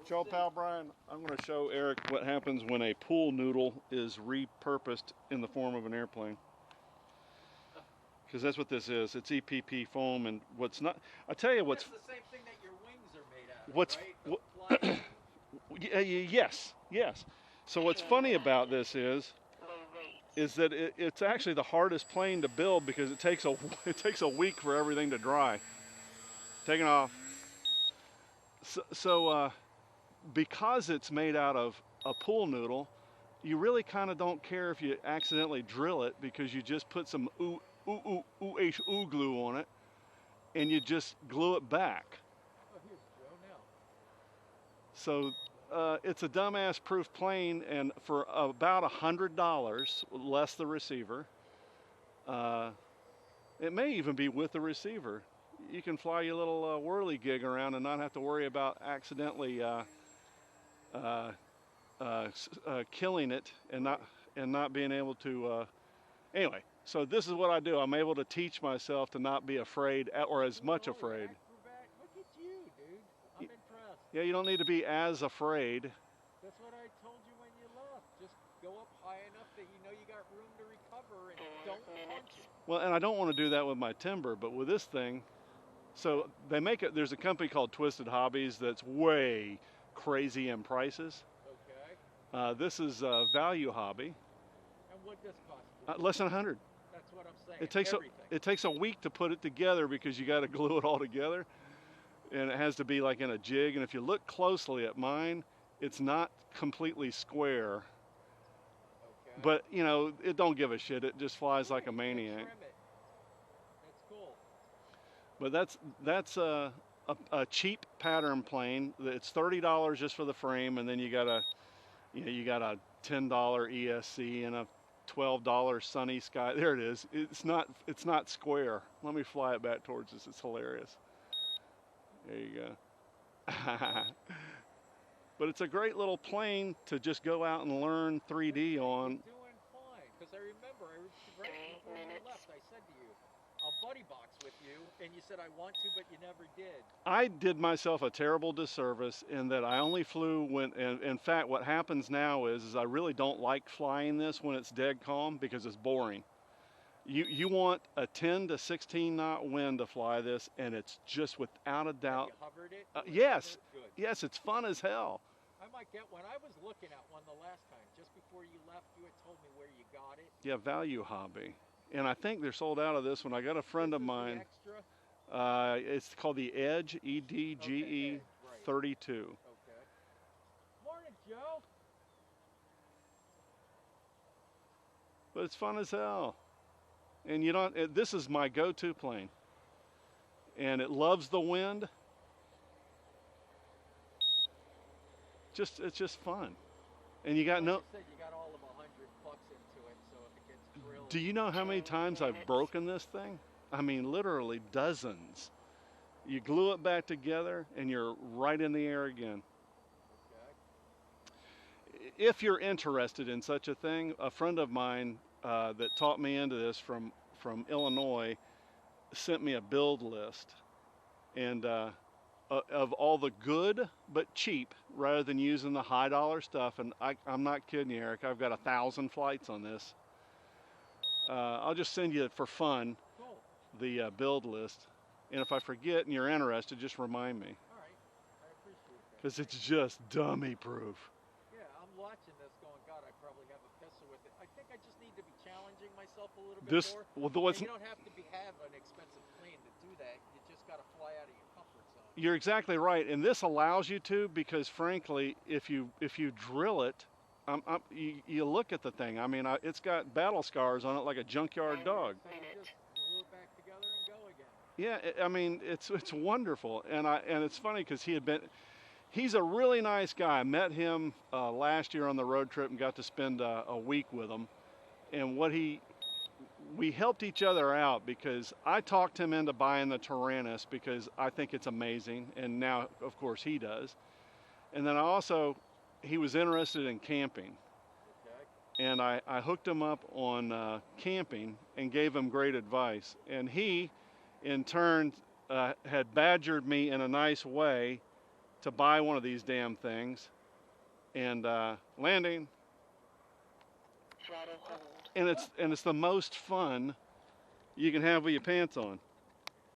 Joe Pal Brian, I'm going to show Eric what happens when a pool noodle is repurposed in the form of an airplane. Because that's what this is. It's EPP foam, and what's not. I tell you what's. That's the same thing that your wings are made out of, What's. right? Yes, yes. So what's funny about this is that it's actually the hardest plane to build because it takes a week for everything to dry. Taking off. So because it's made out of a pool noodle, you really kind of don't care if you accidentally drill it because you just put some ooh glue on it and you just glue it back. Oh, here's Joe now. So it's a dumbass proof plane, and for about $100 less the receiver, it may even be with the receiver. You can fly your little whirly gig around and not have to worry about accidentally killing it and not being able to. Anyway, so this is what I do. I'm able to teach myself to not be afraid or as much afraid. Look at you, dude. I'm impressed. Yeah, you don't need to be as afraid. That's what I told you when you left. Just go up high enough that you know you got room to recover and don't punch it. Well, and I don't want to do that with my timber, but with this thing, so they make it. There's a company called Twisted Hobbies that's way crazy in prices. Okay. This is a value hobby. And what does cost? Less than 100. That's what I'm saying. It takes a week to put it together because you got to glue it all together, and it has to be like in a jig. And if you look closely at mine, it's not completely square. Okay. But you know, it don't give a shit. It just flies like a maniac. Trim it. That's cool. But that's a cheap pattern plane. It's $30 just for the frame, and then you got a $10 ESC and a $12 Sunny Sky. There it is. It's not square. Let me fly it back towards us. It's hilarious. There you go. But it's a great little plane to just go out and learn 3D on. Doing fine, because I remember right before you left, I said to you, I'll buddy box with you, and you said I want to, but you never did. I did myself a terrible disservice in that I only flew when, and in fact, what happens now is I really don't like flying this when it's dead calm because it's boring. You want a 10 to 16 knot wind to fly this, and it's just without a doubt. You hovered it? Yes, Good. yes, it's fun as hell. I might get one. I was looking at one the last time. Just before you left, you had told me where you got it. Yeah, value hobby. And I think they're sold out of this one. I got a friend of mine. It's called the Edge, EDGE 32. Okay. Morning, Joe. But it's fun as hell. And you don't. This is my go-to plane. And it loves the wind. It's just fun. And you got no. You said you got all of $100 into it, so if it gets drilled. Do you know how many times I've broken this thing? I mean, literally dozens. You glue it back together, and you're right in the air again. Okay. If you're interested in such a thing, a friend of mine that taught me into this from Illinois sent me a build list, and of all the good but cheap, rather than using the high dollar stuff. And I'm not kidding you, Eric. I've got 1,000 flights on this. I'll just send you for fun the build list, and if I forget and you're interested, just remind me. All right, I appreciate that. Because it's just dummy proof. Yeah, I'm watching this going, God, I probably have a pistol with it. I think I just need to be challenging myself a little bit more. And you don't have to have an expensive plane to do that. You just got to fly out of your comfort zone. You're exactly right, and this allows you to, because frankly, if you drill it, you look at the thing. I mean, it's got battle scars on it like a junkyard dog. So you just glue it back together and go again. Yeah, I mean, it's wonderful, and it's funny because he's a really nice guy. I met him last year on the road trip and got to spend a week with him, and we helped each other out because I talked him into buying the Tyrannus because I think it's amazing, and now of course he does. And then he was interested in camping. Okay. And I hooked him up on camping and gave him great advice. And he, in turn, had badgered me in a nice way to buy one of these damn things. And landing. Throttle hold. And it's the most fun you can have with your pants on.